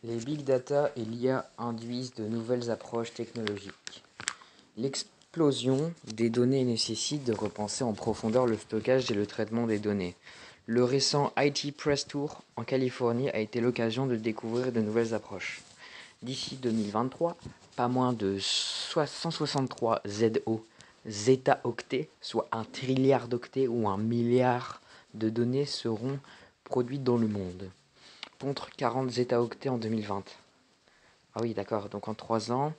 Les big data et l'IA induisent de nouvelles approches technologiques. L'explosion des données nécessite de repenser en profondeur le stockage et le traitement des données. Le récent IT Press Tour en Californie a été l'occasion de découvrir de nouvelles approches. D'ici 2023, pas moins de 163 ZO, zeta-octets, soit 1 trilliard d'octets ou 1 milliard de données seront produites dans le monde, contre 40 zeta-octets en 2020. Ah oui, d'accord, donc en 3 ans,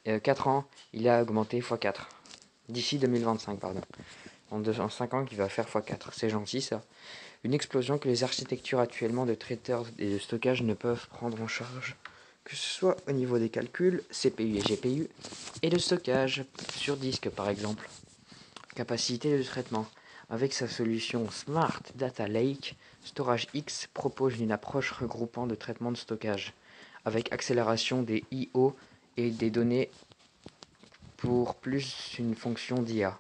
4 ans, il a augmenté x4. D'ici 2025, pardon. En 5 ans, il va faire x4. C'est gentil, ça. Une explosion que les architectures actuellement de traiteurs et de stockage ne peuvent prendre en charge, que ce soit au niveau des calculs, CPU et GPU, et de stockage sur disque, par exemple. Capacité de traitement. Avec sa solution Smart Data Lake, StorageX propose une approche regroupant de traitement de stockage, avec accélération des I/O et des données pour plus une fonction d'IA,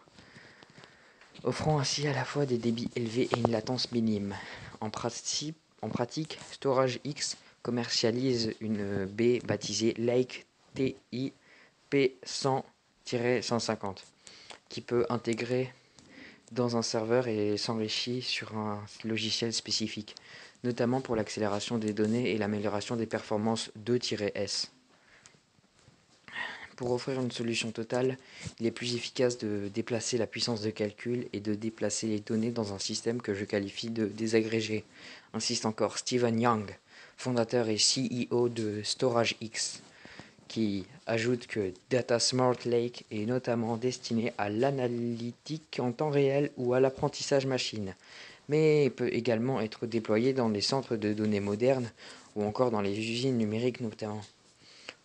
offrant ainsi à la fois des débits élevés et une latence minime. En pratique, StorageX commercialise une baie baptisée Lake TI P100-150, qui peut intégrer dans un serveur et s'enrichit sur un logiciel spécifique, notamment pour l'accélération des données et l'amélioration des performances 2-S. Pour offrir une solution totale, il est plus efficace de déplacer la puissance de calcul et de déplacer les données dans un système que je qualifie de désagrégé, insiste encore Stephen Young, fondateur et CEO de StorageX, qui ajoute que Data Smart Lake est notamment destiné à l'analytique en temps réel ou à l'apprentissage machine, mais peut également être déployé dans les centres de données modernes ou encore dans les usines numériques notamment.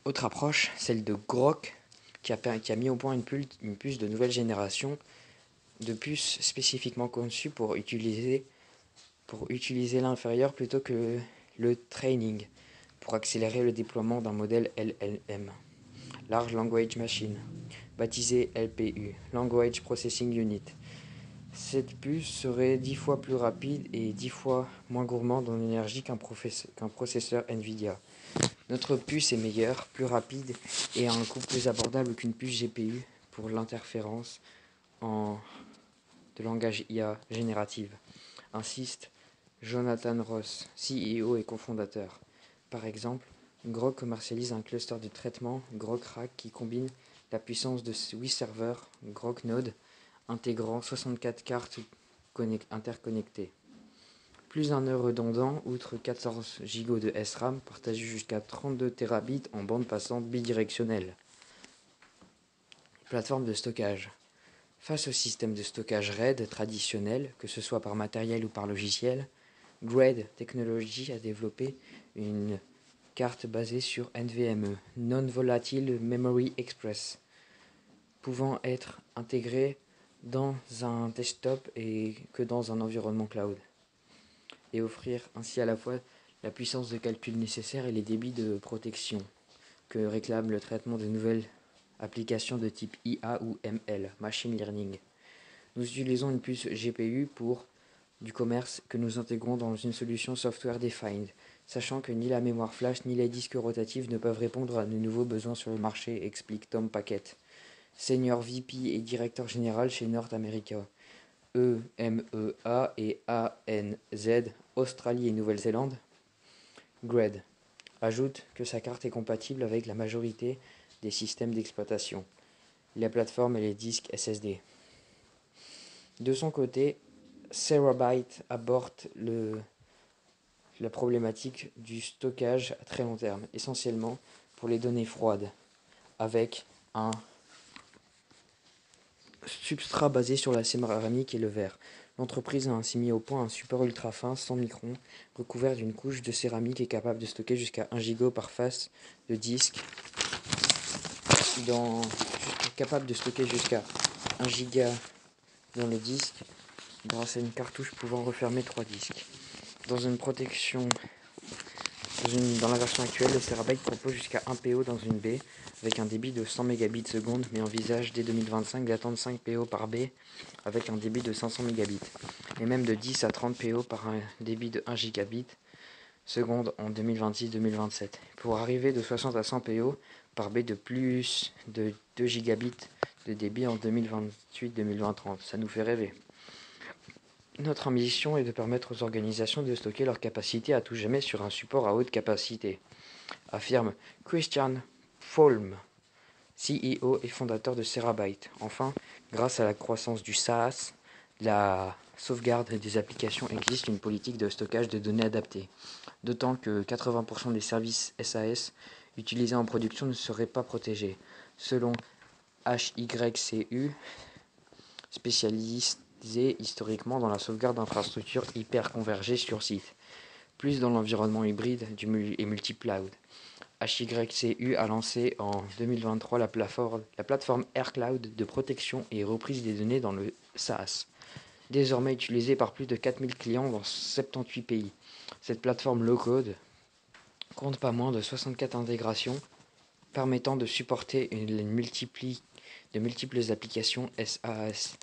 Autre approche, celle de Grok, qui a mis au point une puce de nouvelle génération, de puces spécifiquement conçue pour utiliser l'inférieur plutôt que le training, pour accélérer le déploiement d'un modèle LLM, Large Language Machine, baptisé LPU, Language Processing Unit. Cette puce serait 10 fois plus rapide et 10 fois moins gourmande en énergie qu'un processeur Nvidia. Notre puce est meilleure, plus rapide et à un coût plus abordable qu'une puce GPU pour l'interférence de langage IA générative, insiste Jonathan Ross, CEO et cofondateur. Par exemple, Grok commercialise un cluster de traitement Grok Rack qui combine la puissance de 8 serveurs Grok Node intégrant 64 cartes interconnectées. Plus d'un nœud redondant, outre 14 Go de SRAM, partagé jusqu'à 32 Tb en bande passante bidirectionnelle. Plateforme de stockage. Face au système de stockage RAID traditionnel, que ce soit par matériel ou par logiciel, GRAID Technology a développé une carte basée sur NVMe, Non-Volatile Memory Express, pouvant être intégrée dans un desktop et que dans un environnement cloud, et offrir ainsi à la fois la puissance de calcul nécessaire et les débits de protection que réclame le traitement de nouvelles applications de type IA ou ML, Machine Learning. Nous utilisons une puce GPU pour du commerce que nous intégrons dans une solution software defined, sachant que ni la mémoire flash ni les disques rotatifs ne peuvent répondre à de nouveaux besoins sur le marché, explique Tom Paquette, senior VP et directeur général chez North America, EMEA et ANZ, Australie et Nouvelle-Zélande. GRAID ajoute que sa carte est compatible avec la majorité des systèmes d'exploitation, les plateformes et les disques SSD. De son côté, Terabyte aborde la problématique du stockage à très long terme, essentiellement pour les données froides, avec un substrat basé sur la céramique et le verre. L'entreprise a ainsi mis au point un support ultra fin, 100 microns, recouvert d'une couche de céramique et capable de stocker jusqu'à 1 giga par face de disque, capable de stocker jusqu'à 1 giga dans le disque, grâce à une cartouche pouvant refermer 3 disques. Dans la version actuelle, le Terabyte propose jusqu'à 1 PO dans une baie avec un débit de 100 Mbps, mais envisage dès 2025 d'attendre 5 PO par baie avec un débit de 500 Mbps, et même de 10 à 30 PO par un débit de 1 Gigabit secondes en 2026-2027, pour arriver de 60 à 100 PO par baie de plus de 2 gigabits de débit en 2028-2030. Ça nous fait rêver. Notre ambition est de permettre aux organisations de stocker leur capacité à tout jamais sur un support à haute capacité, affirme Christian Folm, CEO et fondateur de Serabyte. Enfin, grâce à la croissance du SaaS, la sauvegarde des applications existe une politique de stockage de données adaptée, d'autant que 80% des services SAS utilisés en production ne seraient pas protégés, selon HYCU, spécialisé historiquement dans la sauvegarde d'infrastructures hyper convergées sur site, plus dans l'environnement hybride et multi-cloud. HYCU a lancé en 2023 la plateforme AirCloud de protection et reprise des données dans le SaaS, désormais utilisée par plus de 4000 clients dans 78 pays. Cette plateforme low-code compte pas moins de 64 intégrations permettant de supporter de multiples applications SaaS,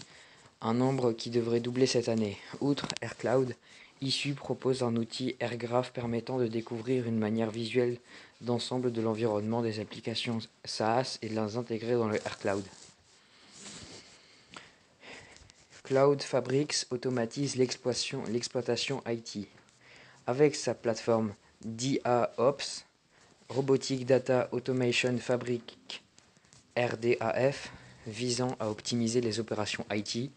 un nombre qui devrait doubler cette année. Outre AirCloud, Issue propose un outil AirGraph permettant de découvrir une manière visuelle d'ensemble de l'environnement des applications SaaS et de les intégrer dans le AirCloud. Cloud Fabrics automatise l'exploitation IT. Avec sa plateforme DAOps, Robotic Data Automation Fabric RDAF, visant à optimiser les opérations IT,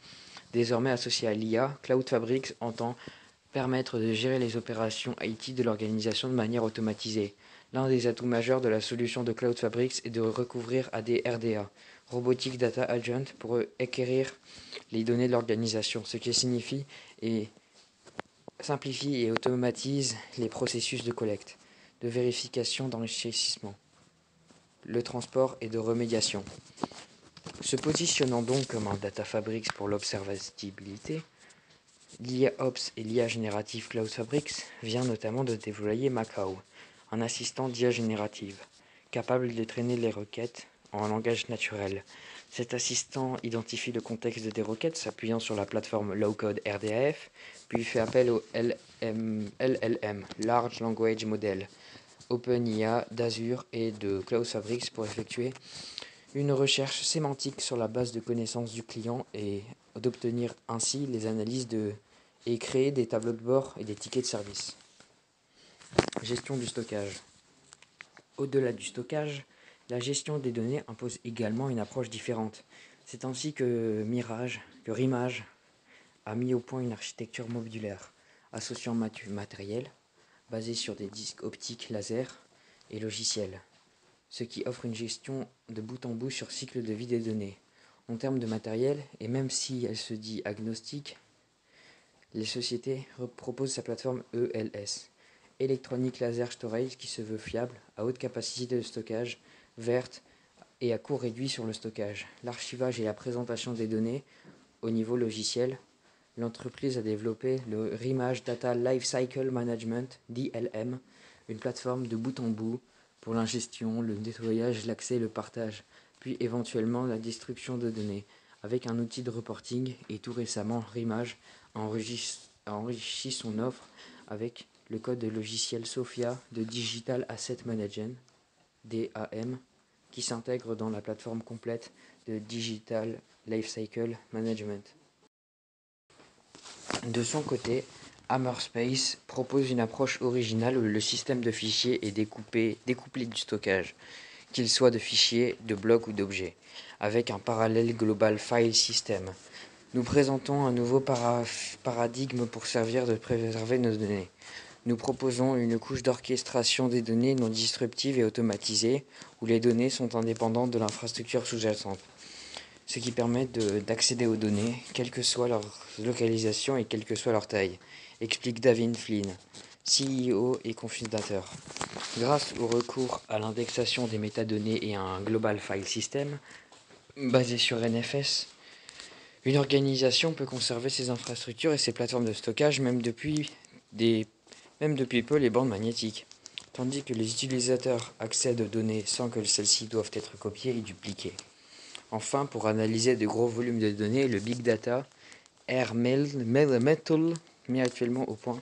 désormais associé à l'IA, Cloud Fabrics entend permettre de gérer les opérations IT de l'organisation de manière automatisée. L'un des atouts majeurs de la solution de Cloud Fabrics est de recouvrir à des RDA, Robotic Data Agent, pour acquérir les données de l'organisation, ce qui signifie et simplifie et automatise les processus de collecte, de vérification, d'enrichissement, le transport et de remédiation. Se positionnant donc comme un data fabrics pour l'observabilité, l'IA-Ops et l'IA générative Cloud Fabrics vient notamment de déployer Macao, un assistant d'IA générative, capable de traîner les requêtes en langage naturel. Cet assistant identifie le contexte des requêtes s'appuyant sur la plateforme low-code RDAF, puis fait appel au LLM, Large Language Model, OpenIA, d'Azure et de Cloud Fabrics pour effectuer une recherche sémantique sur la base de connaissances du client et d'obtenir ainsi les analyses et créer des tableaux de bord et des tickets de service. Gestion du stockage. Au-delà du stockage, la gestion des données impose également une approche différente. C'est ainsi que Rimage a mis au point une architecture modulaire, associant matériel, basé sur des disques optiques laser et logiciels, ce qui offre une gestion de bout en bout sur cycle de vie des données. En termes de matériel, et même si elle se dit agnostique, les sociétés proposent sa plateforme ELS, Electronic Laser Storage, qui se veut fiable, à haute capacité de stockage, verte et à coût réduit sur le stockage, l'archivage et la présentation des données au niveau logiciel. L'entreprise a développé le Rimage Data Lifecycle Management, DLM, une plateforme de bout en bout pour l'ingestion, le nettoyage, l'accès et le partage, puis éventuellement la destruction de données, avec un outil de reporting, et tout récemment Rimage a enrichi son offre avec le code de logiciel Sophia de Digital Asset Management, DAM, qui s'intègre dans la plateforme complète de Digital Lifecycle Management. De son côté, Hammerspace propose une approche originale où le système de fichiers est découplé du stockage, qu'il soit de fichiers, de blocs ou d'objets, avec un parallèle global file system. Nous présentons un nouveau paradigme pour servir de préserver nos données. Nous proposons une couche d'orchestration des données non disruptive et automatisée, où les données sont indépendantes de l'infrastructure sous-jacente, ce qui permet d'accéder aux données, quelle que soit leur localisation et quelle que soit leur taille, explique David Flynn, CEO et cofondateur. Grâce au recours à l'indexation des métadonnées et à un Global File System, basé sur NFS, une organisation peut conserver ses infrastructures et ses plateformes de stockage même depuis peu les bandes magnétiques, tandis que les utilisateurs accèdent aux données sans que celles-ci doivent être copiées et dupliquées. Enfin, pour analyser de gros volumes de données, le Big Data Air Metal met actuellement au point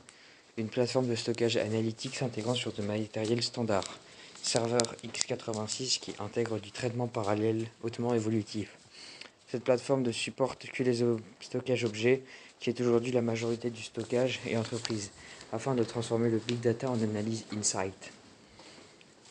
une plateforme de stockage analytique s'intégrant sur de matériel standard. Serveur x86 qui intègre du traitement parallèle hautement évolutif. Cette plateforme ne supporte que les stockages objets, qui est aujourd'hui la majorité du stockage et entreprise, afin de transformer le big data en analyse insight.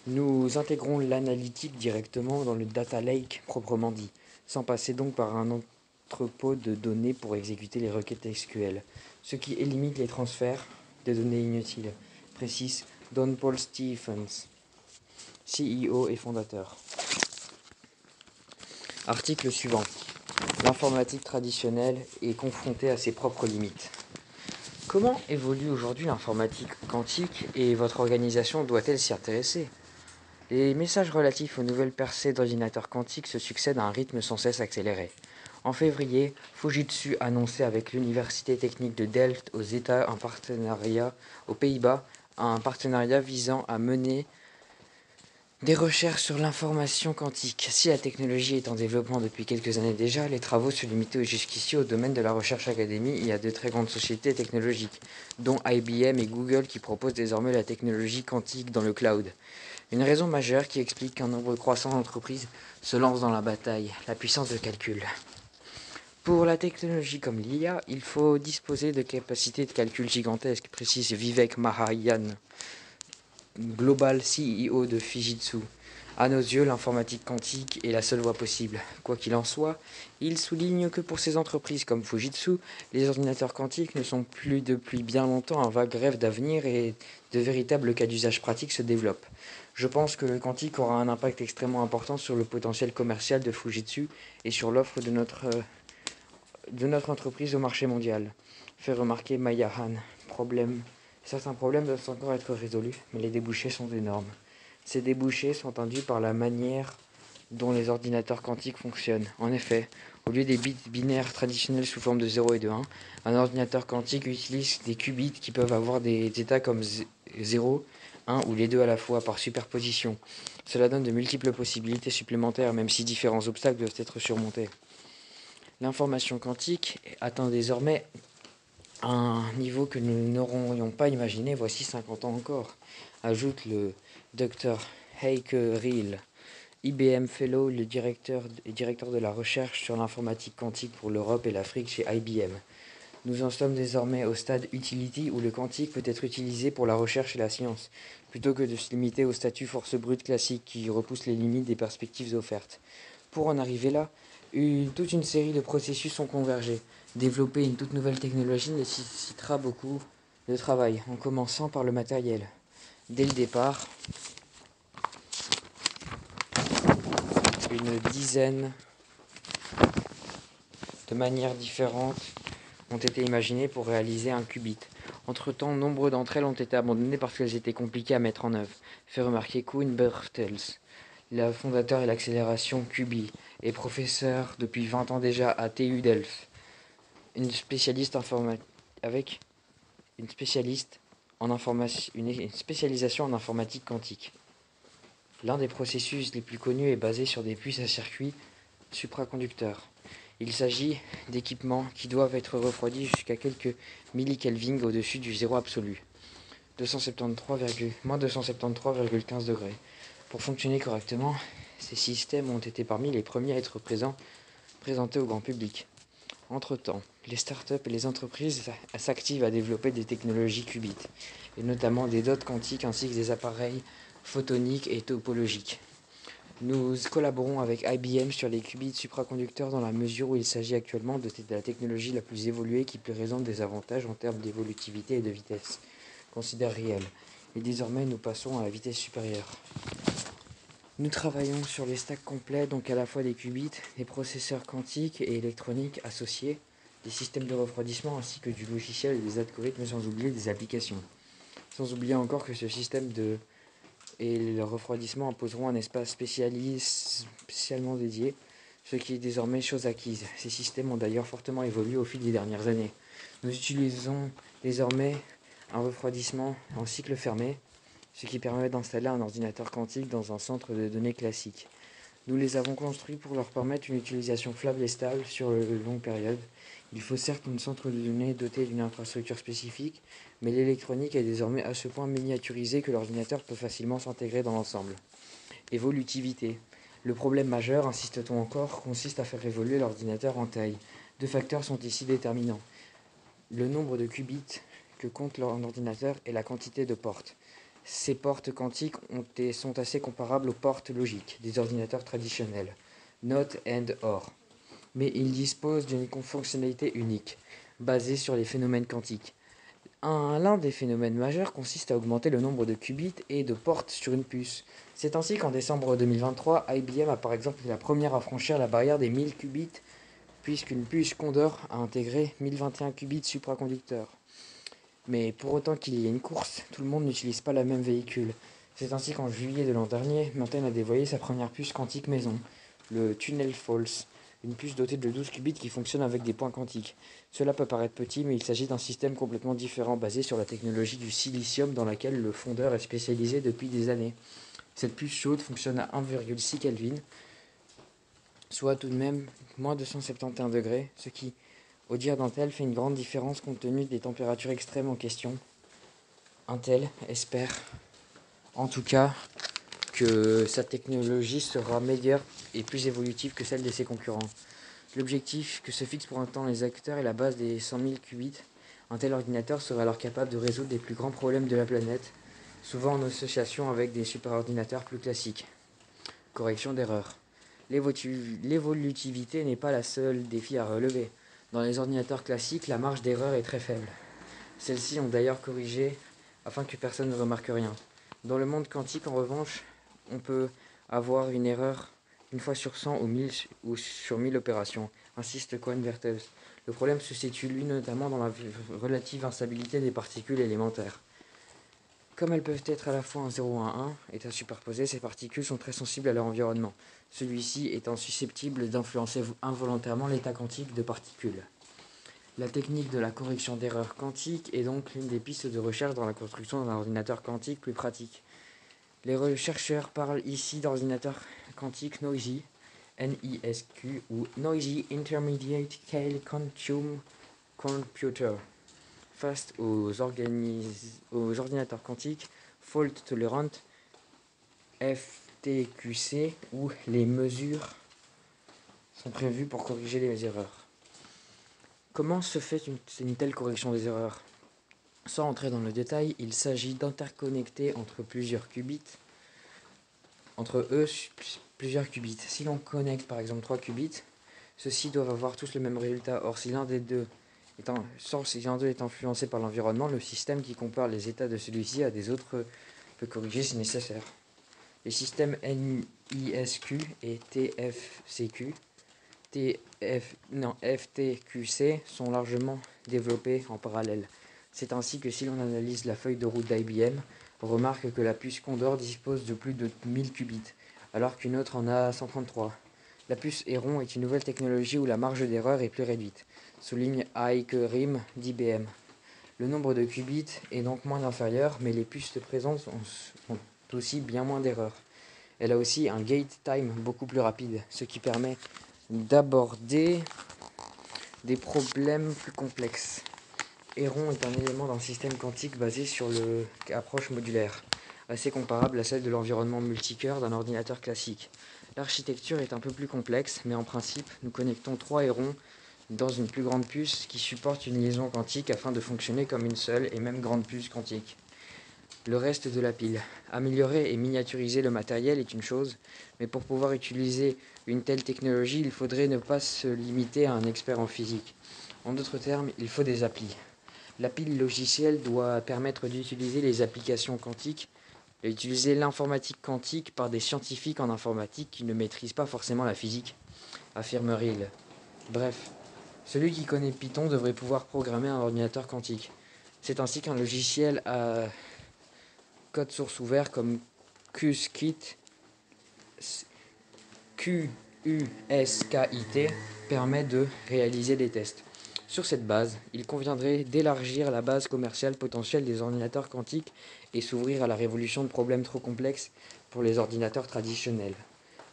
Nous intégrons l'analytique directement dans le data lake proprement dit, sans passer donc par un entrepôt de données pour exécuter les requêtes SQL, ce qui élimine les transferts de données inutiles, précise Don Paul Stephens, CEO et fondateur. Article suivant. L'informatique traditionnelle est confrontée à ses propres limites. Comment évolue aujourd'hui l'informatique quantique et votre organisation doit-elle s'y intéresser ? Les messages relatifs aux nouvelles percées d'ordinateurs quantiques se succèdent à un rythme sans cesse accéléré. En février, Fujitsu annonçait avec l'Université technique de Delft aux Pays-Bas un partenariat visant à mener des recherches sur l'information quantique. Si la technologie est en développement depuis quelques années déjà, les travaux se limitaient jusqu'ici au domaine de la recherche académique. Il y a de très grandes sociétés technologiques, dont IBM et Google, qui proposent désormais la technologie quantique dans le cloud. Une raison majeure qui explique qu'un nombre croissant d'entreprises se lancent dans la bataille, la puissance de calcul. Pour la technologie comme l'IA, il faut disposer de capacités de calcul gigantesques, précise Vivek Mahayan, Global CEO de Fujitsu. À nos yeux, l'informatique quantique est la seule voie possible. Quoi qu'il en soit, il souligne que pour ces entreprises comme Fujitsu, les ordinateurs quantiques ne sont plus depuis bien longtemps un vague rêve d'avenir et de véritables cas d'usage pratiques se développent. Je pense que le quantique aura un impact extrêmement important sur le potentiel commercial de Fujitsu et sur l'offre de notre entreprise au marché mondial, fait remarquer Maya Han. Certains problèmes doivent encore être résolus, mais les débouchés sont énormes. Ces débouchés sont induits par la manière dont les ordinateurs quantiques fonctionnent. En effet, au lieu des bits binaires traditionnels sous forme de 0 et de 1, un ordinateur quantique utilise des qubits qui peuvent avoir des états comme 0, 1 ou les deux à la fois par superposition. Cela donne de multiples possibilités supplémentaires, même si différents obstacles doivent être surmontés. L'information quantique atteint désormais un niveau que nous n'aurions pas imaginé voici 50 ans encore, ajoute le Dr Heike Riehl, IBM Fellow, le directeur de la recherche sur l'informatique quantique pour l'Europe et l'Afrique chez IBM. Nous en sommes désormais au stade utility où le quantique peut être utilisé pour la recherche et la science, plutôt que de se limiter au statut force brute classique qui repousse les limites des perspectives offertes. Pour en arriver là, toute une série de processus sont convergés. Développer une toute nouvelle technologie nécessitera beaucoup de travail, en commençant par le matériel. Dès le départ, une dizaine de manières différentes ont été imaginées pour réaliser un qubit. Entre-temps, nombre d'entre elles ont été abandonnées parce qu'elles étaient compliquées à mettre en œuvre, fait remarquer Koen Bertels, le fondateur de l'accélération QBI, et professeur depuis 20 ans déjà à TU Delft, une spécialisation en informatique quantique. L'un des processus les plus connus est basé sur des puces à circuit supraconducteurs. Il s'agit d'équipements qui doivent être refroidis jusqu'à quelques millikelvin au-dessus du zéro absolu, moins 273,15 degrés. Pour fonctionner correctement, ces systèmes ont été parmi les premiers à être présentés au grand public. Entre-temps, les startups et les entreprises s'activent à développer des technologies qubits, et notamment des dots quantiques ainsi que des appareils photoniques et topologiques. Nous collaborons avec IBM sur les qubits supraconducteurs dans la mesure où il s'agit actuellement de la technologie la plus évoluée qui présente des avantages en termes d'évolutivité et de vitesse, considère réel. Et désormais, nous passons à la vitesse supérieure. Nous travaillons sur les stacks complets, donc à la fois des qubits, des processeurs quantiques et électroniques associés, des systèmes de refroidissement ainsi que du logiciel et des algorithmes sans oublier des applications. Sans oublier encore que ce système et le refroidissement imposeront un espace spécialement dédié, ce qui est désormais chose acquise. Ces systèmes ont d'ailleurs fortement évolué au fil des dernières années. Nous utilisons désormais un refroidissement en cycle fermé, ce qui permet d'installer un ordinateur quantique dans un centre de données classique. Nous les avons construits pour leur permettre une utilisation fiable et stable sur une longue période. Il faut certes un centre de données doté d'une infrastructure spécifique, Mais l'électronique est désormais à ce point miniaturisée que l'ordinateur peut facilement s'intégrer dans l'ensemble. Évolutivité. Le problème majeur, insiste-t-on encore, consiste à faire évoluer l'ordinateur en taille. Deux facteurs sont ici déterminants. Le nombre de qubits que compte l'ordinateur et la quantité de portes. Ces portes quantiques sont assez comparables aux portes logiques des ordinateurs traditionnels, NOT and OR. Mais ils disposent d'une fonctionnalité unique, basée sur les phénomènes quantiques. L'un des phénomènes majeurs consiste à augmenter le nombre de qubits et de portes sur une puce. C'est ainsi qu'en décembre 2023, IBM a par exemple été la première à franchir la barrière des 1000 qubits, puisqu'une puce Condor a intégré 1021 qubits supraconducteurs. Mais pour autant qu'il y ait une course, tout le monde n'utilise pas le même véhicule. C'est ainsi qu'en juillet de l'an dernier, Manhattan a dévoilé sa première puce quantique maison, le Tunnel Falls, une puce dotée de 12 qubits qui fonctionne avec des points quantiques. Cela peut paraître petit, mais il s'agit d'un système complètement différent basé sur la technologie du silicium dans laquelle le fondeur est spécialisé depuis des années. Cette puce chaude fonctionne à 1,6 Kelvin, soit tout de même moins 271 degrés, ce qui, au dire d'Intel, fait une grande différence compte tenu des températures extrêmes en question. Intel espère en tout cas que sa technologie sera meilleure et plus évolutive que celle de ses concurrents. L'objectif que se fixent pour un temps les acteurs est la base des 100 000 qubits. Un tel ordinateur serait alors capable de résoudre les plus grands problèmes de la planète, souvent en association avec des superordinateurs plus classiques. Correction d'erreur. L'évolutivité n'est pas la seule défi à relever. Dans les ordinateurs classiques, la marge d'erreur est très faible. Celles-ci ont d'ailleurs corrigé afin que personne ne remarque rien. Dans le monde quantique, en revanche, on peut avoir une erreur une fois sur 100 ou sur 1000 opérations, insiste Cohn-Vertels. Le problème se situe lui notamment dans la relative instabilité des particules élémentaires. Comme elles peuvent être à la fois un 0 ou un 1, état superposé, ces particules sont très sensibles à leur environnement, celui-ci étant susceptible d'influencer involontairement l'état quantique de particules. La technique de la correction d'erreurs quantique est donc l'une des pistes de recherche dans la construction d'un ordinateur quantique plus pratique. Les chercheurs parlent ici d'ordinateurs quantiques noisy, NISQ, ou Noisy Intermediate Scale Quantum Computer, face aux ordinateurs quantiques Fault Tolerant, FTQC, où les mesures sont prévues pour corriger les erreurs. Comment se fait une telle correction des erreurs? Sans entrer dans le détail, il s'agit d'interconnecter entre eux plusieurs qubits. Si l'on connecte par exemple 3 qubits, ceux-ci doivent avoir tous le même résultat. Or, si l'un des deux est influencé par l'environnement, le système qui compare les états de celui-ci à des autres peut corriger si nécessaire. Les systèmes NISQ et FTQC sont largement développés en parallèle. C'est ainsi que si l'on analyse la feuille de route d'IBM, on remarque que la puce Condor dispose de plus de 1000 qubits, alors qu'une autre en a 133. La puce Héron est une nouvelle technologie où la marge d'erreur est plus réduite, souligne Heike Riem d'IBM. Le nombre de qubits est donc moins inférieur, mais les puces présentes ont aussi bien moins d'erreurs. Elle a aussi un gate time beaucoup plus rapide, ce qui permet d'aborder des problèmes plus complexes. Héron est un élément d'un système quantique basé sur l'approche modulaire, assez comparable à celle de l'environnement multicœur d'un ordinateur classique. L'architecture est un peu plus complexe, mais en principe, nous connectons 3 hérons dans une plus grande puce qui supporte une liaison quantique afin de fonctionner comme une seule et même grande puce quantique. Le reste de la pile. Améliorer et miniaturiser le matériel est une chose, mais pour pouvoir utiliser une telle technologie, il faudrait ne pas se limiter à un expert en physique. En d'autres termes, il faut des applis. La pile logicielle doit permettre d'utiliser les applications quantiques et utiliser l'informatique quantique par des scientifiques en informatique qui ne maîtrisent pas forcément la physique, affirme Reel. Bref, celui qui connaît Python devrait pouvoir programmer un ordinateur quantique. C'est ainsi qu'un logiciel à code source ouvert comme QSKIT, QUSKIT permet de réaliser des tests. Sur cette base, il conviendrait d'élargir la base commerciale potentielle des ordinateurs quantiques et s'ouvrir à la résolution de problèmes trop complexes pour les ordinateurs traditionnels.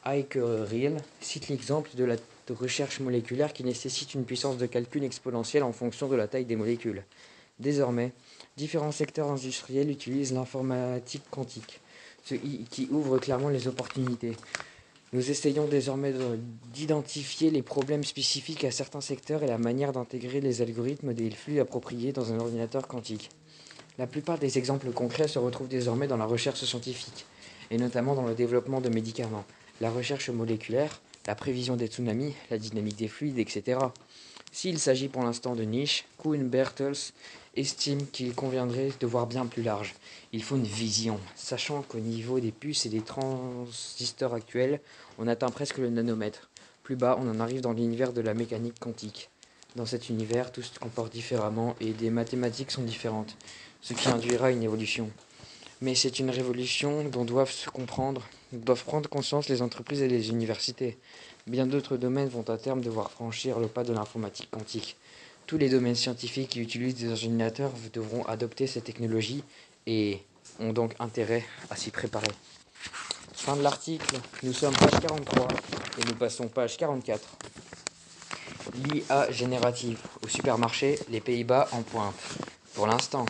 Heike Reel cite l'exemple de la recherche moléculaire qui nécessite une puissance de calcul exponentielle en fonction de la taille des molécules. Désormais, Différents secteurs industriels utilisent l'informatique quantique, ce qui ouvre clairement les opportunités. Nous essayons désormais d'identifier les problèmes spécifiques à certains secteurs et la manière d'intégrer les algorithmes et les flux appropriés dans un ordinateur quantique. La plupart des exemples concrets se retrouvent désormais dans la recherche scientifique, et notamment dans le développement de médicaments, la recherche moléculaire, la prévision des tsunamis, la dynamique des fluides, etc. S'il s'agit pour l'instant de niche, Kuhn-Bertels estime qu'il conviendrait de voir bien plus large. Il faut une vision, sachant qu'au niveau des puces et des transistors actuels, on atteint presque le nanomètre. Plus bas, on en arrive dans l'univers de la mécanique quantique. Dans cet univers, tout se comporte différemment et des mathématiques sont différentes, ce qui induira une évolution. Mais c'est une révolution dont doivent prendre conscience les entreprises et les universités. Bien d'autres domaines vont à terme devoir franchir le pas de l'informatique quantique. Tous les domaines scientifiques qui utilisent des ordinateurs devront adopter cette technologie et ont donc intérêt à s'y préparer. Fin de l'article, nous sommes page 43 et nous passons page 44. L'IA générative. Au supermarché, les Pays-Bas en pointe. Pour l'instant.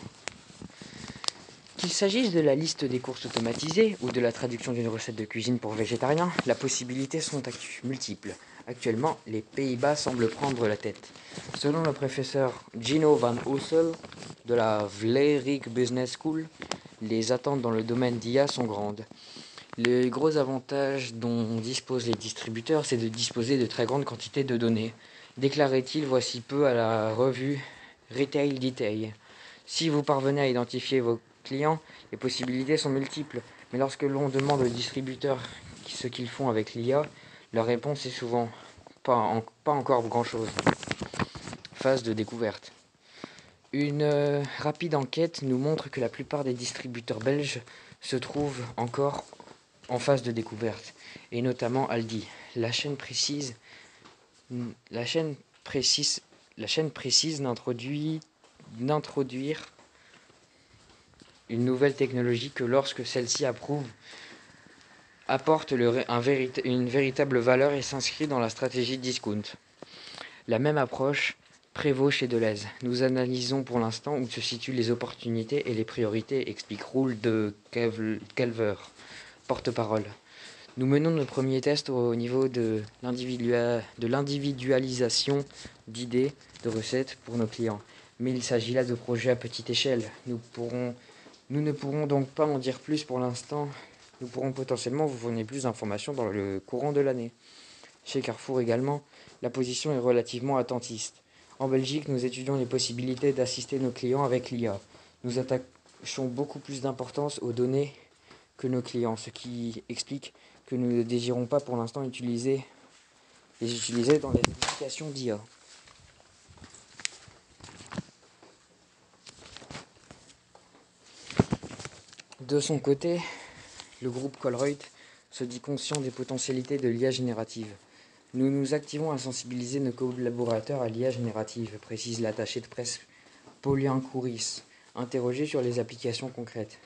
Qu'il s'agisse de la liste des courses automatisées ou de la traduction d'une recette de cuisine pour végétariens, les possibilités sont multiples. Actuellement, les Pays-Bas semblent prendre la tête. Selon le professeur Gino van Hussel de la Vlerick Business School, les attentes dans le domaine d'IA sont grandes. Les gros avantages dont disposent les distributeurs, c'est de disposer de très grandes quantités de données, déclarait-il voici peu à la revue Retail Detail. Si vous parvenez à identifier vos clients, les possibilités sont multiples, mais lorsque l'on demande aux distributeurs ce qu'ils font avec l'IA, leur réponse est souvent pas encore grand-chose. Phase de découverte. Une rapide enquête nous montre que la plupart des distributeurs belges se trouvent encore en phase de découverte, et notamment Aldi. La chaîne précise d'introduire une nouvelle technologie que lorsque celle-ci apporte une véritable valeur et s'inscrit dans la stratégie discount. La même approche prévaut chez Deleuze. Nous analysons pour l'instant où se situent les opportunités et les priorités, explique Roel de Calver, porte-parole. Nous menons nos premiers tests au niveau de l'individualisation d'idées, de recettes pour nos clients. Mais il s'agit là de projets à petite échelle. Nous ne pourrons donc pas en dire plus pour l'instant. Nous pourrons potentiellement vous fournir plus d'informations dans le courant de l'année. Chez Carrefour également, la position est relativement attentiste. En Belgique, nous étudions les possibilités d'assister nos clients avec l'IA. Nous attachons beaucoup plus d'importance aux données que nos clients, ce qui explique que nous ne désirons pas pour l'instant les utiliser dans les applications d'IA. De son côté, le groupe Colruyt se dit conscient des potentialités de l'IA générative. Nous nous activons à sensibiliser nos collaborateurs à l'IA générative, précise l'attaché de presse Paulien Couris, interrogé sur les applications concrètes.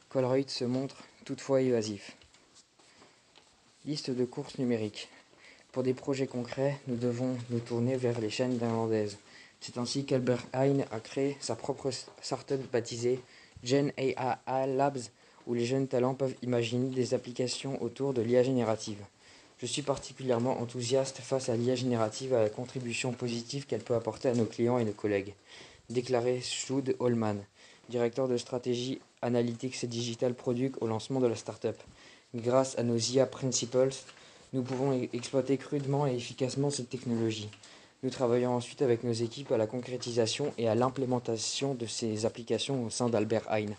Colruyt se montre toutefois évasif. Liste de courses numériques. Pour des projets concrets, nous devons nous tourner vers les chaînes néerlandaises. C'est ainsi qu'Albert Heijn a créé sa propre start-up baptisée Gen AI Labs, où les jeunes talents peuvent imaginer des applications autour de l'IA générative. Je suis particulièrement enthousiaste face à l'IA générative et à la contribution positive qu'elle peut apporter à nos clients et nos collègues, déclarait Sjoerd Holman, directeur de stratégie Analytics et Digital Product au lancement de la start-up. Grâce à nos IA Principles, nous pouvons exploiter crudement et efficacement cette technologie. Nous travaillons ensuite avec nos équipes à la concrétisation et à l'implémentation de ces applications au sein d'Albert Heijn.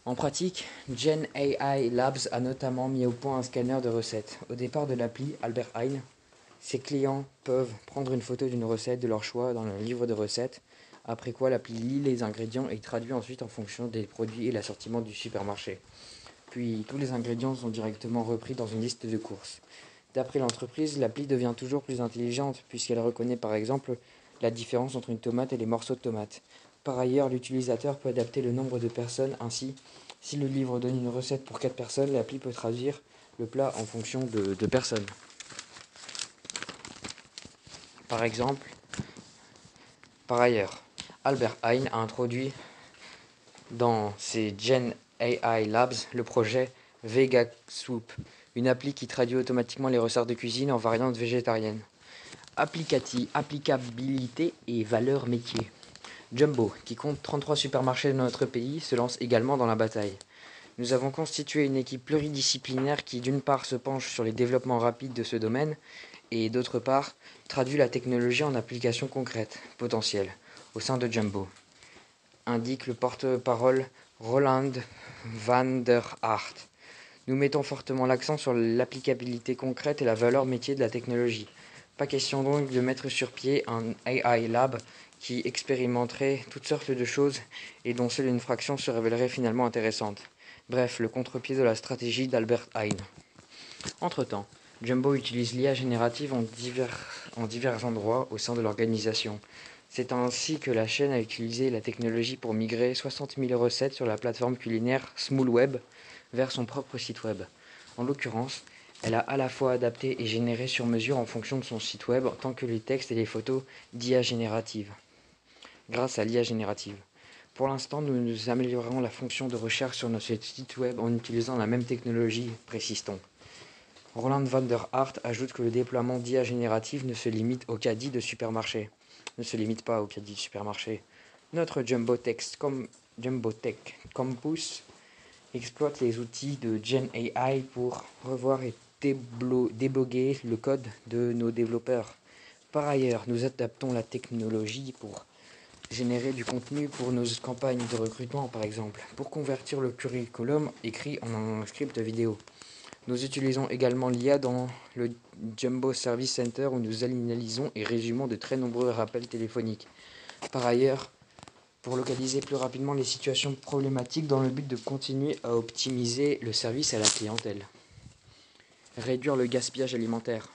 En pratique, Gen AI Labs a notamment mis au point un scanner de recettes. Au départ de l'appli Albert Heijn, ses clients peuvent prendre une photo d'une recette de leur choix dans le livre de recettes, après quoi l'appli lit les ingrédients et traduit ensuite en fonction des produits et l'assortiment du supermarché. Puis tous les ingrédients sont directement repris dans une liste de courses. D'après l'entreprise, l'appli devient toujours plus intelligente puisqu'elle reconnaît par exemple la différence entre une tomate et les morceaux de tomate. Par ailleurs, l'utilisateur peut adapter le nombre de personnes. Ainsi, si le livre donne une recette pour 4 personnes, l'appli peut traduire le plat en fonction de 2 personnes. Par ailleurs, Albert Heijn a introduit dans ses Gen AI Labs le projet Vega Soup, une appli qui traduit automatiquement les recettes de cuisine en variantes végétariennes. Applicabilité et valeur métier. Jumbo, qui compte 33 supermarchés dans notre pays, se lance également dans la bataille. Nous avons constitué une équipe pluridisciplinaire qui, d'une part, se penche sur les développements rapides de ce domaine et, d'autre part, traduit la technologie en applications concrètes, potentielles, au sein de Jumbo, indique le porte-parole Roland van der Hart. Nous mettons fortement l'accent sur l'applicabilité concrète et la valeur métier de la technologie. Pas question donc de mettre sur pied un AI Lab qui expérimenterait toutes sortes de choses et dont seule une fraction se révélerait finalement intéressante. Bref, le contre-pied de la stratégie d'Albert Hein. Entre-temps, Jumbo utilise l'IA générative en divers endroits au sein de l'organisation. C'est ainsi que la chaîne a utilisé la technologie pour migrer 60 000 recettes sur la plateforme culinaire Smallweb vers son propre site web. En l'occurrence, elle a à la fois adapté et généré sur mesure en fonction de son site web tant que les textes et les photos d'IA générative. Grâce à l'IA générative. Pour l'instant, nous améliorerons la fonction de recherche sur notre site web en utilisant la même technologie, précise-t-on. Roland van der Hart ajoute que le déploiement d'IA générative ne se limite au caddie de supermarché. Ne se limite pas au caddie de supermarché. Notre Jumbo Tech Campus exploite les outils de Gen AI pour revoir et débloguer le code de nos développeurs. Par ailleurs, nous adaptons la technologie pour générer du contenu pour nos campagnes de recrutement, par exemple, pour convertir le curriculum écrit en un script vidéo. Nous utilisons également l'IA dans le Jumbo Service Center où nous analysons et résumons de très nombreux rappels téléphoniques. Par ailleurs, pour localiser plus rapidement les situations problématiques dans le but de continuer à optimiser le service à la clientèle. Réduire le gaspillage alimentaire.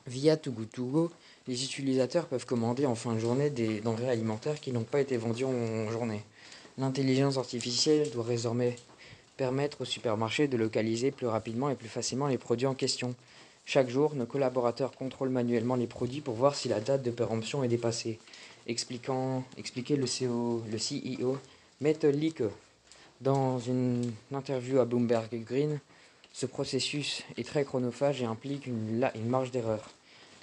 Via Too Good To Go, les utilisateurs peuvent commander en fin de journée des denrées alimentaires qui n'ont pas été vendues en journée. L'intelligence artificielle doit désormais permettre aux supermarchés de localiser plus rapidement et plus facilement les produits en question. Chaque jour, nos collaborateurs contrôlent manuellement les produits pour voir si la date de péremption est dépassée. Expliquait le CEO Mette Lieke dans une interview à Bloomberg Green. Ce processus est très chronophage et implique une marge d'erreur.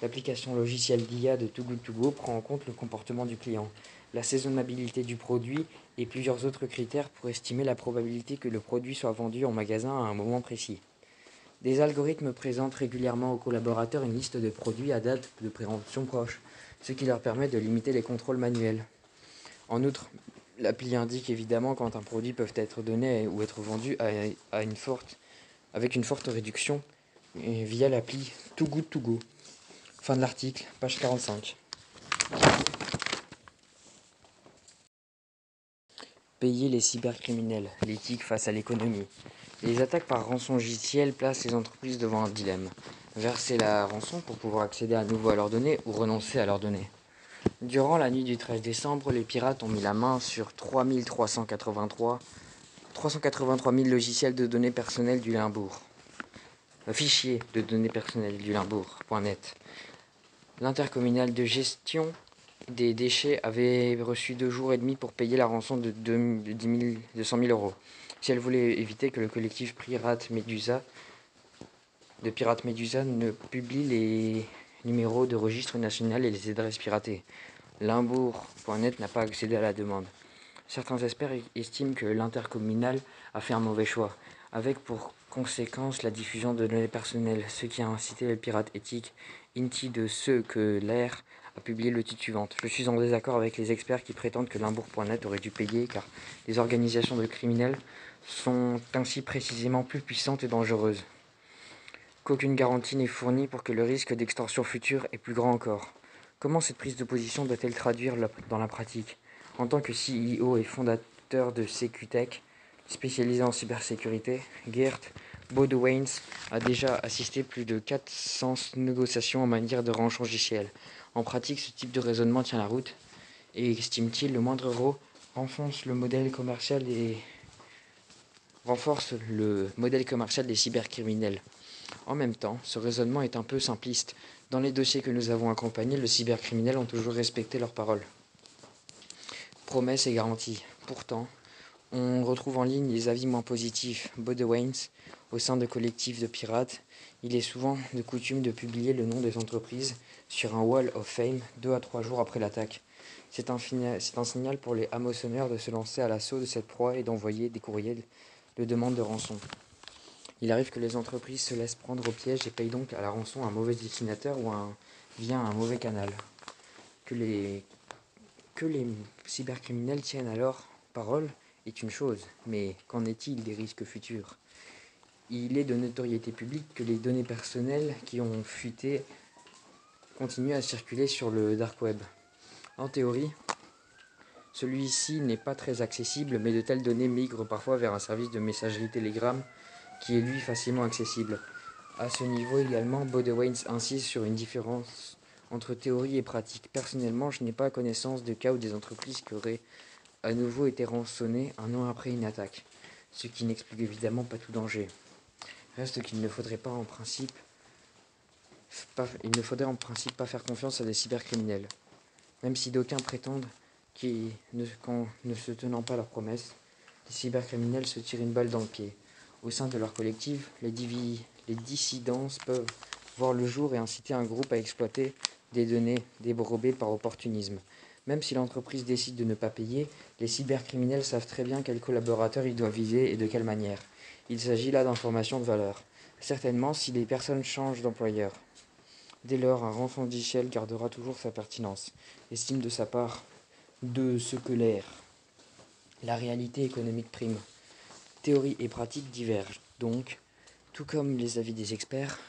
L'application logicielle d'IA de Too Good To Go prend en compte le comportement du client, la saisonnabilité du produit et plusieurs autres critères pour estimer la probabilité que le produit soit vendu en magasin à un moment précis. Des algorithmes présentent régulièrement aux collaborateurs une liste de produits à date de péremption proche, ce qui leur permet de limiter les contrôles manuels. En outre, l'appli indique évidemment quand un produit peut être donné ou être vendu avec une forte réduction via l'appli Too Good To Go. Fin de l'article, page 45. Payer les cybercriminels, l'éthique face à l'économie. Les attaques par rançongiciel placent les entreprises devant un dilemme. Verser la rançon pour pouvoir accéder à nouveau à leurs données ou renoncer à leurs données. Durant la nuit du 13 décembre, les pirates ont mis la main sur 383 000 logiciels de données personnelles du Limbourg. Fichier de données personnelles du Limbourg.net. L'intercommunal de gestion des déchets avait reçu 2 jours et demi pour payer la rançon de 200 000 euros. Si elle voulait éviter que le collectif Pirates Médusa ne publie les numéros de registre national et les adresses piratées. Limbourg.net n'a pas accédé à la demande. Certains experts estiment que l'intercommunal a fait un mauvais choix, avec pour conséquence la diffusion de données personnelles, ce qui a incité les pirates éthiques Inti de ceux que l'air a publié le titre suivant. Je suis en désaccord avec les experts qui prétendent que Limbourg.net aurait dû payer car les organisations de criminels sont ainsi précisément plus puissantes et dangereuses. Qu'aucune garantie n'est fournie pour que le risque d'extorsion future est plus grand encore. Comment cette prise de position doit-elle traduire dans la pratique ? En tant que CEO et fondateur de SecuTech, spécialisé en cybersécurité, Geert Baudewijn a déjà assisté plus de 400 négociations en matière de rançongiciel. En pratique, ce type de raisonnement tient la route et, estime-t-il, le moindre euro renforce le modèle commercial des cybercriminels. En même temps, ce raisonnement est un peu simpliste. Dans les dossiers que nous avons accompagnés, les cybercriminels ont toujours respecté leurs paroles. Promesses et garanties. Pourtant, On retrouve en ligne les avis moins positifs Baudouin au sein de collectifs de pirates. Il est souvent de coutume de publier le nom des entreprises sur un Wall of Fame 2 à 3 jours après l'attaque. C'est un signal pour les hameçonneurs de se lancer à l'assaut de cette proie et d'envoyer des courriels de demande de rançon. Il arrive que les entreprises se laissent prendre au piège et payent donc à la rançon un mauvais destinataire ou via un mauvais canal. Que les cybercriminels tiennent alors parole est une chose, mais qu'en est-il des risques futurs ? Il est de notoriété publique que les données personnelles qui ont fuité continuent à circuler sur le dark web. En théorie, celui-ci n'est pas très accessible, mais de telles données migrent parfois vers un service de messagerie Telegram qui est lui facilement accessible. À ce niveau également, Baudouin insiste sur une différence entre théorie et pratique. Personnellement, je n'ai pas connaissance de cas où des entreprises qui auraient à nouveau été rançonnées un an après une attaque, ce qui n'explique évidemment pas tout danger. Reste qu'il ne faudrait en principe pas faire confiance à des cybercriminels. Même si d'aucuns prétendent qu'en ne se tenant pas à leurs promesses, les cybercriminels se tirent une balle dans le pied. Au sein de leur collectif, les dissidences peuvent voir le jour et inciter un groupe à exploiter des données dérobées par opportunisme. Même si l'entreprise décide de ne pas payer, les cybercriminels savent très bien quels collaborateurs ils doivent viser et de quelle manière. Il s'agit là d'informations de valeur. Certainement, si les personnes changent d'employeur. Dès lors, un rançongiciel gardera toujours sa pertinence. Estime de sa part de ce que l'air. La réalité économique prime. Théorie et pratique divergent. Donc, tout comme les avis des experts,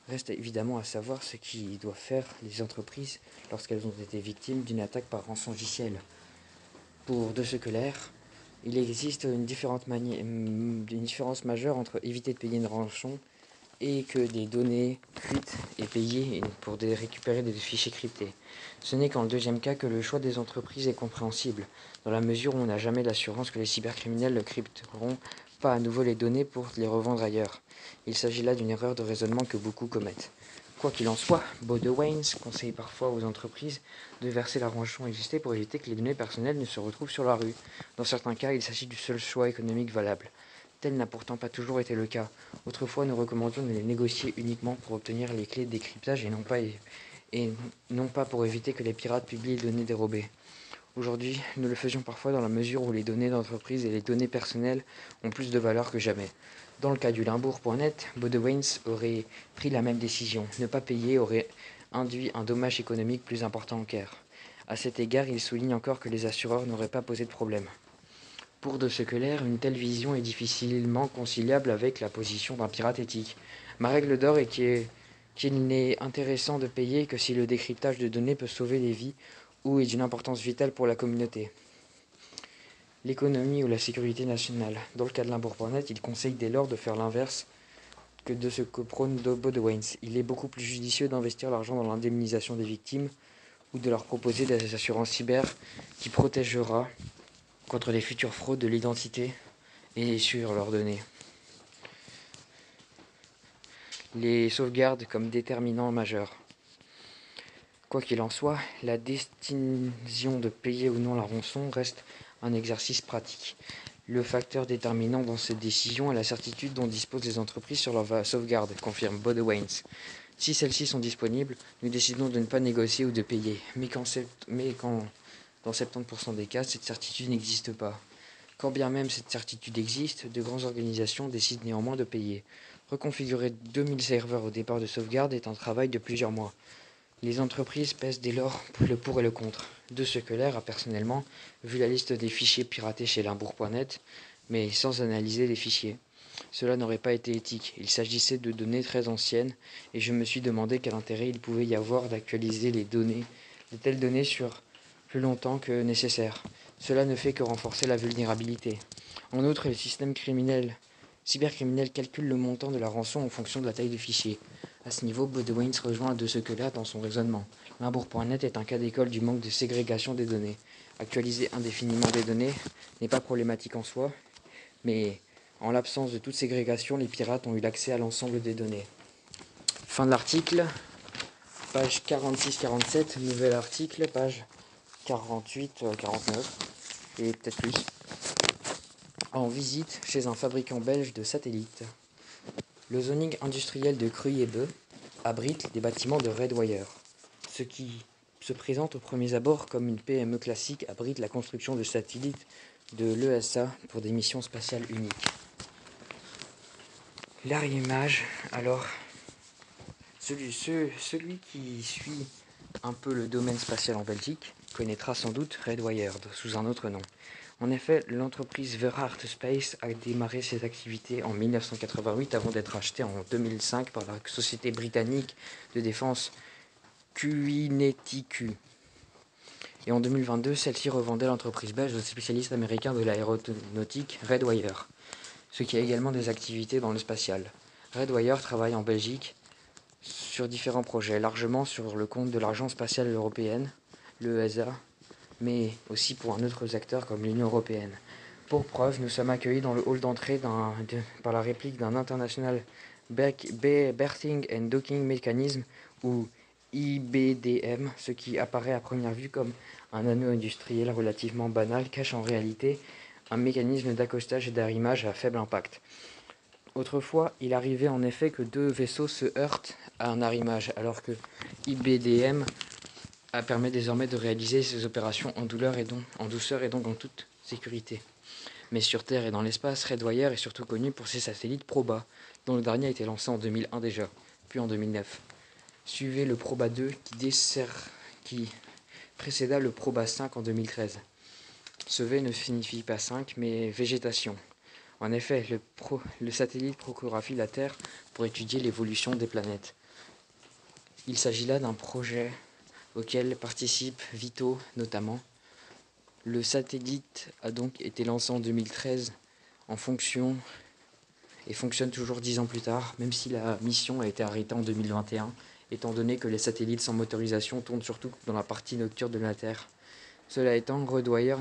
reste évidemment à savoir ce qui doivent faire les entreprises lorsqu'elles ont été victimes d'une attaque par rançongiciel. Pour De ce que l'air, il existe une différence majeure entre éviter de payer une rançon et que des données fuites et payées pour récupérer des fichiers cryptés. Ce n'est qu'en le deuxième cas que le choix des entreprises est compréhensible, dans la mesure où on n'a jamais l'assurance que les cybercriminels ne crypteront pas à nouveau les données pour les revendre ailleurs. Il s'agit là d'une erreur de raisonnement que beaucoup commettent. Quoi qu'il en soit, Baudouin conseille parfois aux entreprises de verser la rançon existée pour éviter que les données personnelles ne se retrouvent sur la rue. Dans certains cas, il s'agit du seul choix économique valable. Tel n'a pourtant pas toujours été le cas. Autrefois, nous recommandions de les négocier uniquement pour obtenir les clés de décryptage et non pas pour éviter que les pirates publient les données dérobées. Aujourd'hui, nous le faisions parfois dans la mesure où les données d'entreprise et les données personnelles ont plus de valeur que jamais. Dans le cas du Limbourg.net, Baudouin aurait pris la même décision. Ne pas payer aurait induit un dommage économique plus important au Caire. À cet égard, il souligne encore que les assureurs n'auraient pas posé de problème. Pour De ce que l'air, une telle vision est difficilement conciliable avec la position d'un pirate éthique. Ma règle d'or est qu'il n'est intéressant de payer que si le décryptage de données peut sauver des vies ou est d'une importance vitale pour la communauté. L'économie ou la sécurité nationale. Dans le cas de Limbourg.net, il conseille dès lors de faire l'inverse que de ce que prône Baudouin. Il est beaucoup plus judicieux d'investir l'argent dans l'indemnisation des victimes ou de leur proposer des assurances cyber qui protégera contre les futures fraudes de l'identité et sur leurs données. Les sauvegardes comme déterminant majeur. Quoi qu'il en soit, la décision de payer ou non la rançon reste un exercice pratique. Le facteur déterminant dans cette décision est la certitude dont disposent les entreprises sur leur sauvegarde, confirme Baudouin. Si celles-ci sont disponibles, nous décidons de ne pas négocier ou de payer. Mais quand dans 70% des cas, cette certitude n'existe pas. Quand bien même cette certitude existe, de grandes organisations décident néanmoins de payer. Reconfigurer 2000 serveurs au départ de sauvegarde est un travail de plusieurs mois. Les entreprises pèsent dès lors le pour et le contre. De ce que l'air a personnellement vu la liste des fichiers piratés chez Limbourg.net, mais sans analyser les fichiers. Cela n'aurait pas été éthique. Il s'agissait de données très anciennes, et je me suis demandé quel intérêt il pouvait y avoir d'actualiser de telles données sur plus longtemps que nécessaire. Cela ne fait que renforcer la vulnérabilité. En outre, les systèmes cybercriminels calculent le montant de la rançon en fonction de la taille du fichier. À ce niveau, Baudouin rejoint De ce que l'air dans son raisonnement. Limbourg.net est un cas d'école du manque de ségrégation des données. Actualiser indéfiniment des données n'est pas problématique en soi, mais en l'absence de toute ségrégation, les pirates ont eu l'accès à l'ensemble des données. Fin de l'article, page 46-47, nouvel article, page 48-49, et peut-être plus. en visite chez un fabricant belge de satellites. Le zoning industriel de Cruyébeu abrite des bâtiments de Redwire. Ce qui se présente au premier abord comme une PME classique abrite la construction de satellites de l'ESA pour des missions spatiales uniques. L'arrimage, alors, celui qui suit un peu le domaine spatial en Belgique connaîtra sans doute Redwire sous un autre nom. En effet, l'entreprise Verhart Space a démarré ses activités en 1988 avant d'être achetée en 2005 par la société britannique de défense QinetiQ. Et en 2022, celle-ci revendait l'entreprise belge au spécialiste américain de l'aéronautique Redwire, ce qui a également des activités dans le spatial. Redwire travaille en Belgique sur différents projets, largement sur le compte de l'Agence spatiale européenne, l'ESA, mais aussi pour un autre acteur comme l'Union européenne. Pour preuve, nous sommes accueillis dans le hall d'entrée par la réplique d'un International Berthing and Docking Mechanism, ou IBDM, ce qui apparaît à première vue comme un anneau industriel relativement banal, cache en réalité un mécanisme d'accostage et d'arrimage à faible impact. Autrefois, il arrivait en effet que deux vaisseaux se heurtent à un arrimage, alors que IBDM permet désormais de réaliser ces opérations en douceur et donc en toute sécurité. Mais sur Terre et dans l'espace, Redwire est surtout connu pour ses satellites Proba, dont le dernier a été lancé en 2001 déjà, puis en 2009. Suivez le Proba 2 qui précéda le Proba 5 en 2013. Ce V ne signifie pas 5, mais végétation. En effet, le satellite protographie la Terre pour étudier l'évolution des planètes. Il s'agit là d'un projet auquel participent Vito notamment. Le satellite a donc été lancé en 2013 en fonction et fonctionne toujours 10 ans plus tard, même si la mission a été arrêtée en 2021, étant donné que les satellites sans motorisation tournent surtout dans la partie nocturne de la Terre. Cela étant, Redwire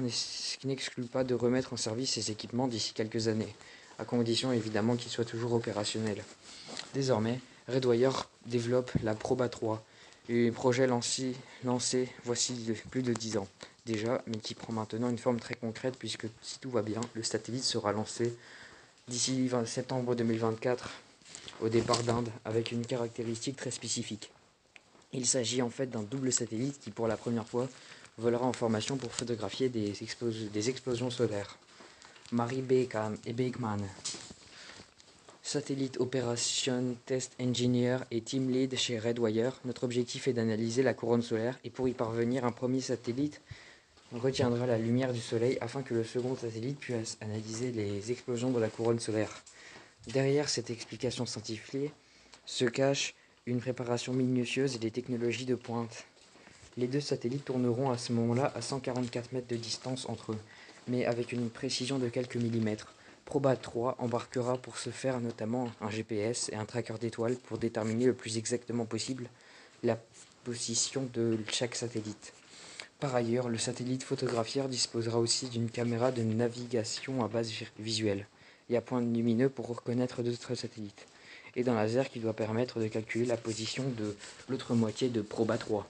n'exclut pas de remettre en service ces équipements d'ici quelques années, à condition évidemment qu'ils soient toujours opérationnels. Désormais, Redwire développe la Proba 3, un projet lancé voici plus de 10 ans déjà, mais qui prend maintenant une forme très concrète puisque si tout va bien, le satellite sera lancé d'ici septembre 2024 au départ d'Inde avec une caractéristique très spécifique. Il s'agit en fait d'un double satellite qui pour la première fois volera en formation pour photographier des explosions solaires. Marie Beekman, Satellite Operation Test Engineer et Team Lead chez Redwire. Notre objectif est d'analyser la couronne solaire et pour y parvenir, un premier satellite retiendra la lumière du soleil afin que le second satellite puisse analyser les explosions de la couronne solaire. Derrière cette explication scientifique se cache une préparation minutieuse et des technologies de pointe. Les deux satellites tourneront à ce moment-là à 144 mètres de distance entre eux, mais avec une précision de quelques millimètres. Proba 3 embarquera pour ce faire notamment un GPS et un tracker d'étoiles pour déterminer le plus exactement possible la position de chaque satellite. Par ailleurs, le satellite photographieur disposera aussi d'une caméra de navigation à base visuelle et à pointe lumineux pour reconnaître d'autres satellites, et d'un laser qui doit permettre de calculer la position de l'autre moitié de Proba 3.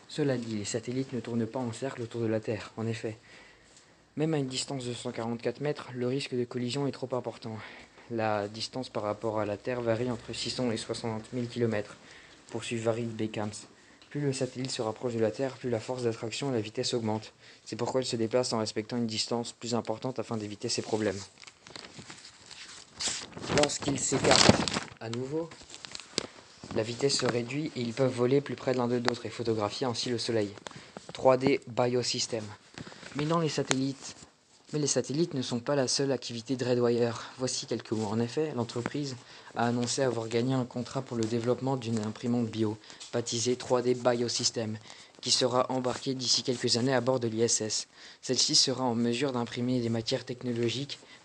Cela dit, les satellites ne tournent pas en cercle autour de la Terre, en effet. Même à une distance de 144 mètres, le risque de collision est trop important. La distance par rapport à la Terre varie entre 600 et 60 000 km, poursuit Varid Bekams. Plus le satellite se rapproche de la Terre, plus la force d'attraction et la vitesse augmentent. C'est pourquoi il se déplace en respectant une distance plus importante afin d'éviter ces problèmes. Lorsqu'ils s'écartent à nouveau, la vitesse se réduit et ils peuvent voler plus près de l'un de l'autre et photographier ainsi le Soleil. 3D Biosystem. Mais les satellites ne sont pas la seule activité de Redwire. Voici quelques mots. En effet, l'entreprise a annoncé avoir gagné un contrat pour le développement d'une imprimante bio, baptisée 3D Biosystem, qui sera embarquée d'ici quelques années à bord de l'ISS. Celle-ci sera en mesure d'imprimer des matières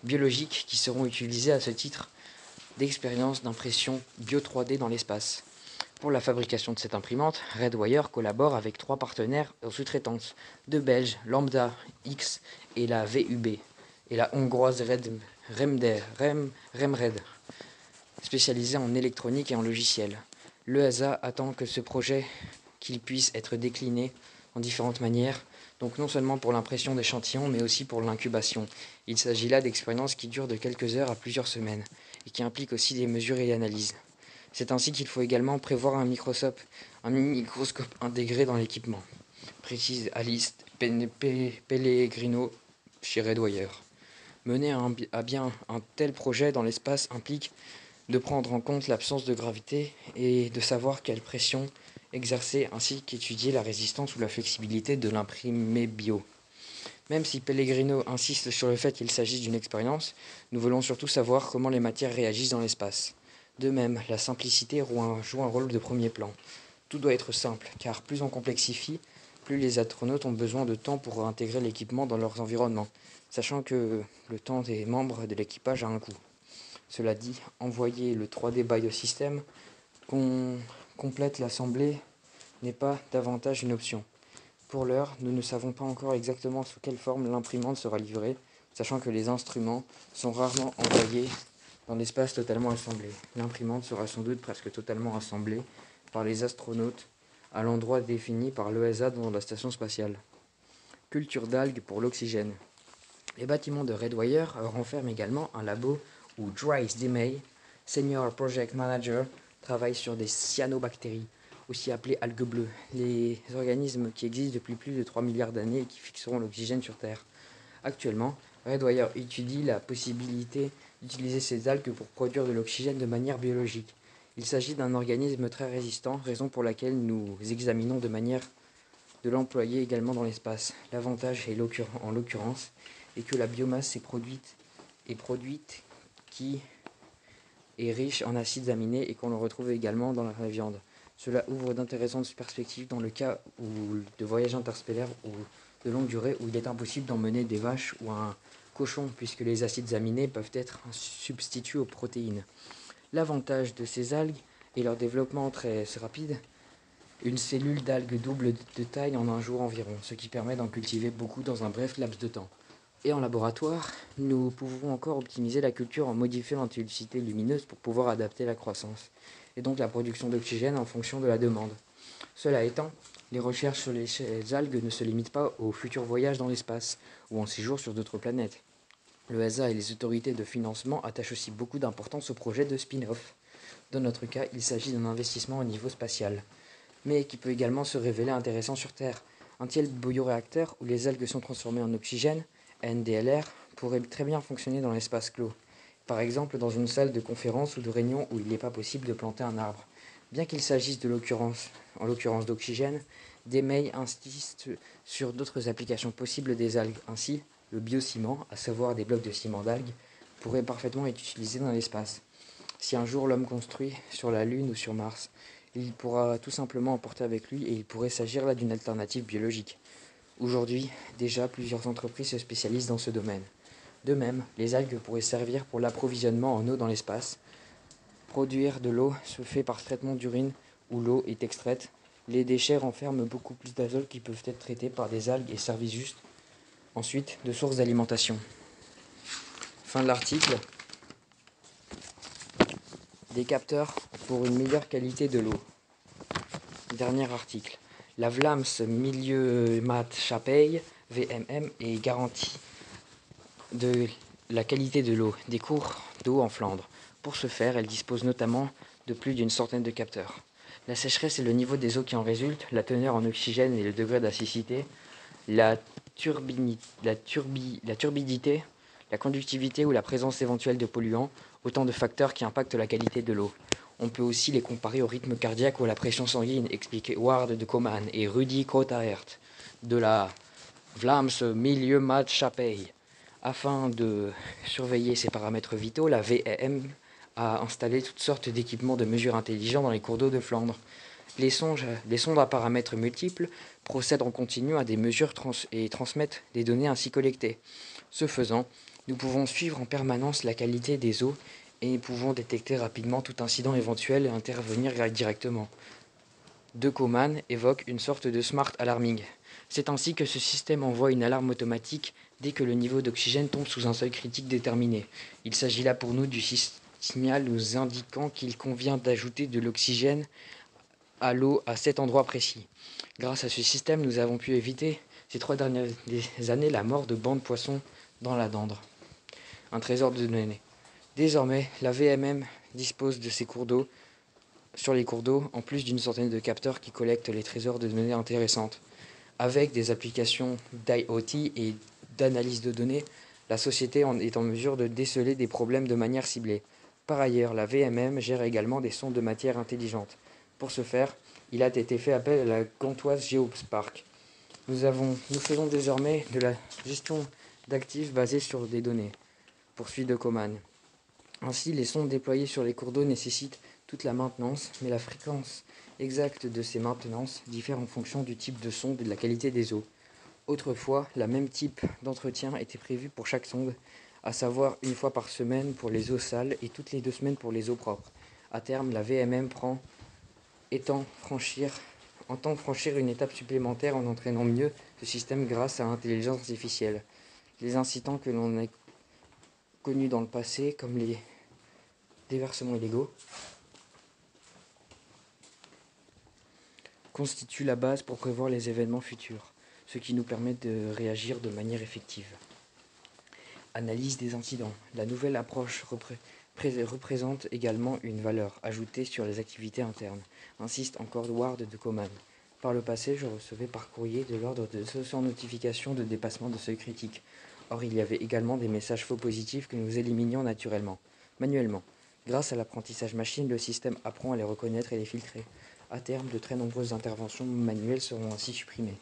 biologiques qui seront utilisées à ce titre d'expérience d'impression bio 3D dans l'espace. Pour la fabrication de cette imprimante, Redwire collabore avec 3 partenaires en sous-traitance, 2 Belges, Lambda X et la VUB, et la hongroise Remred, spécialisée en électronique et en logiciel. L'ESA attend que ce projet qu'il puisse être décliné en différentes manières Donc non seulement pour l'impression d'échantillons, mais aussi pour l'incubation. Il s'agit là d'expériences qui durent de quelques heures à plusieurs semaines, et qui impliquent aussi des mesures et analyses. C'est ainsi qu'il faut également prévoir un microscope intégré dans l'équipement, précise Alice Pellegrino chez Redwire. Mener à bien un tel projet dans l'espace implique de prendre en compte l'absence de gravité et de savoir quelle pression exercer, ainsi qu'étudier la résistance ou la flexibilité de l'imprimé bio. Même si Pellegrino insiste sur le fait qu'il s'agit d'une expérience, nous voulons surtout savoir comment les matières réagissent dans l'espace. De même, la simplicité joue un rôle de premier plan. Tout doit être simple, car plus on complexifie, plus les astronautes ont besoin de temps pour intégrer l'équipement dans leurs environnements, sachant que le temps des membres de l'équipage a un coût. Cela dit, envoyer le 3D Biosystem qu'on complète l'assemblée n'est pas davantage une option. Pour l'heure, nous ne savons pas encore exactement sous quelle forme l'imprimante sera livrée, sachant que les instruments sont rarement envoyés dans l'espace totalement assemblé. L'imprimante sera sans doute presque totalement assemblée par les astronautes à l'endroit défini par l'ESA dans la station spatiale. Culture d'algues pour l'oxygène. Les bâtiments de Redwire renferment également un labo où Dries Demey, Senior Project Manager, travaille sur des cyanobactéries, aussi appelées algues bleues, les organismes qui existent depuis plus de 3 milliards d'années et qui fixeront l'oxygène sur Terre. Actuellement, Redwire étudie la possibilité d'utiliser ces algues pour produire de l'oxygène de manière biologique. Il s'agit d'un organisme très résistant, raison pour laquelle nous examinons de manière de l'employer également dans l'espace. L'avantage en l'occurrence est que la biomasse est produite qui est riche en acides aminés et qu'on le retrouve également dans la viande. Cela ouvre d'intéressantes perspectives dans le cas de voyages interstellaires ou de longue durée où il est impossible d'emmener des vaches ou un cochon puisque les acides aminés peuvent être un substitut aux protéines. L'avantage de ces algues est leur développement très rapide. Une cellule d'algues double de taille en un jour environ, ce qui permet d'en cultiver beaucoup dans un bref laps de temps. Et en laboratoire, nous pouvons encore optimiser la culture en modifiant l'intensité lumineuse pour pouvoir adapter la croissance, et donc la production d'oxygène en fonction de la demande. Cela étant, les recherches sur les algues ne se limitent pas aux futurs voyages dans l'espace ou en séjour sur d'autres planètes. Le ESA et les autorités de financement attachent aussi beaucoup d'importance au projet de spin-off. Dans notre cas, il s'agit d'un investissement au niveau spatial, mais qui peut également se révéler intéressant sur Terre. Un tel bioréacteur où les algues sont transformées en oxygène, NDLR, pourrait très bien fonctionner dans l'espace clos. Par exemple, dans une salle de conférence ou de réunion où il n'est pas possible de planter un arbre. Bien qu'il s'agisse en l'occurrence d'oxygène, Demey insiste sur d'autres applications possibles des algues. Ainsi, le biociment, à savoir des blocs de ciment d'algues, pourrait parfaitement être utilisé dans l'espace. Si un jour l'homme construit sur la Lune ou sur Mars, il pourra tout simplement emporter avec lui et il pourrait s'agir là d'une alternative biologique. Aujourd'hui, déjà, plusieurs entreprises se spécialisent dans ce domaine. De même, les algues pourraient servir pour l'approvisionnement en eau dans l'espace. Produire de l'eau se fait par traitement d'urine où l'eau est extraite. Les déchets renferment beaucoup plus d'azote qui peuvent être traités par des algues et servent juste ensuite de source d'alimentation. Fin de l'article. Des capteurs pour une meilleure qualité de l'eau. Dernier article. La Vlaams Milieu Mat Chapeille VMM est garantie de la qualité de l'eau des cours d'eau en Flandre. Pour ce faire, elle dispose notamment de plus d'une centaine de capteurs. La sécheresse et le niveau des eaux qui en résultent, la teneur en oxygène et le degré d'acidité, la turbidité, la conductivité ou la présence éventuelle de polluants, autant de facteurs qui impactent la qualité de l'eau. On peut aussi les comparer au rythme cardiaque ou à la pression sanguine, expliquait Ward de Coman et Rudy Krotaert de la Vlaams Milieu Mat Chapeille. Afin de surveiller ces paramètres vitaux, la VEM a installé toutes sortes d'équipements de mesure intelligents dans les cours d'eau de Flandre. Les sondes à paramètres multiples procèdent en continu à des mesures et transmettent des données ainsi collectées. Ce faisant, nous pouvons suivre en permanence la qualité des eaux et nous pouvons détecter rapidement tout incident éventuel et intervenir directement. De Coman évoque une sorte de smart alarming. C'est ainsi que ce système envoie une alarme automatique dès que le niveau d'oxygène tombe sous un seuil critique déterminé. Il s'agit là pour nous du signal nous indiquant qu'il convient d'ajouter de l'oxygène à l'eau à cet endroit précis. Grâce à ce système, nous avons pu éviter ces 3 dernières années la mort de bancs de poissons dans la Dendre. Un trésor de données. Désormais, la VMM dispose de ces cours d'eau sur les cours d'eau, en plus d'une centaine de capteurs qui collectent les trésors de données intéressantes. Avec des applications d'IoT et d'analyse de données, la société est en mesure de déceler des problèmes de manière ciblée. Par ailleurs, la VMM gère également des sondes de matière intelligentes. Pour ce faire, il a été fait appel à la Gantoise Geospark. Nous faisons désormais de la gestion d'actifs basée sur des données. Poursuite de Coman. Ainsi, les sondes déployées sur les cours d'eau nécessitent toute la maintenance, mais la fréquence exacte de ces maintenances diffère en fonction du type de sonde et de la qualité des eaux. Autrefois, le même type d'entretien était prévu pour chaque sonde, à savoir une fois par semaine pour les eaux sales et toutes les 2 semaines pour les eaux propres. À terme, la VMM entend franchir une étape supplémentaire en entraînant mieux ce système grâce à l'intelligence artificielle. Les incidents que l'on a connus dans le passé, comme les déversements illégaux, constituent la base pour prévoir les événements futurs, ce qui nous permet de réagir de manière effective. Analyse des incidents. La nouvelle approche représente également une valeur ajoutée sur les activités internes, insiste encore Ward de Coman. Par le passé, je recevais par courrier de l'ordre de 200 notifications de dépassement de seuil critique. Or, il y avait également des messages faux positifs que nous éliminions manuellement. Grâce à l'apprentissage machine, le système apprend à les reconnaître et les filtrer. À terme, de très nombreuses interventions manuelles seront ainsi supprimées.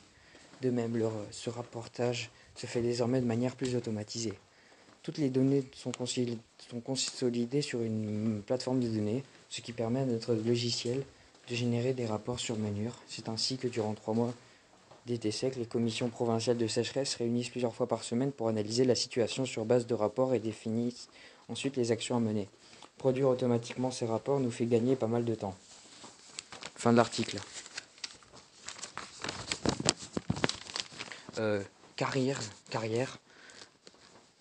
De même, ce rapportage se fait désormais de manière plus automatisée. Toutes les données sont consolidées sur une plateforme de données, ce qui permet à notre logiciel de générer des rapports sur mesure. C'est ainsi que durant 3 mois d'été sec, les commissions provinciales de sécheresse se réunissent plusieurs fois par semaine pour analyser la situation sur base de rapports et définissent ensuite les actions à mener. Produire automatiquement ces rapports nous fait gagner pas mal de temps. Fin de l'article. Carrière.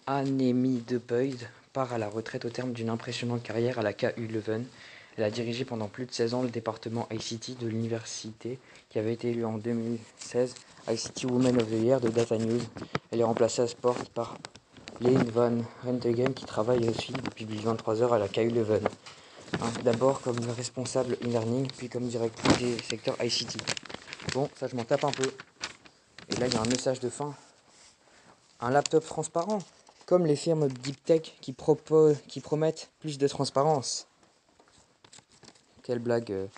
Annemie Depuyd part à la retraite au terme d'une impressionnante carrière à la KU Leuven. Elle a dirigé pendant plus de 16 ans le département ICT de l'université, qui avait été élue en 2016 ICT Woman of the Year de Data News. Elle est remplacée à ce poste par Lynn Van Rentegem, qui travaille aussi depuis 23 heures à la KU Leuven. D'abord comme responsable e-learning, puis comme directrice des secteurs ICT. Bon, ça je m'en tape un peu. Et là il y a un message de fin. Un laptop transparent, comme les firmes Deep Tech qui promettent plus de transparence. Quelle blague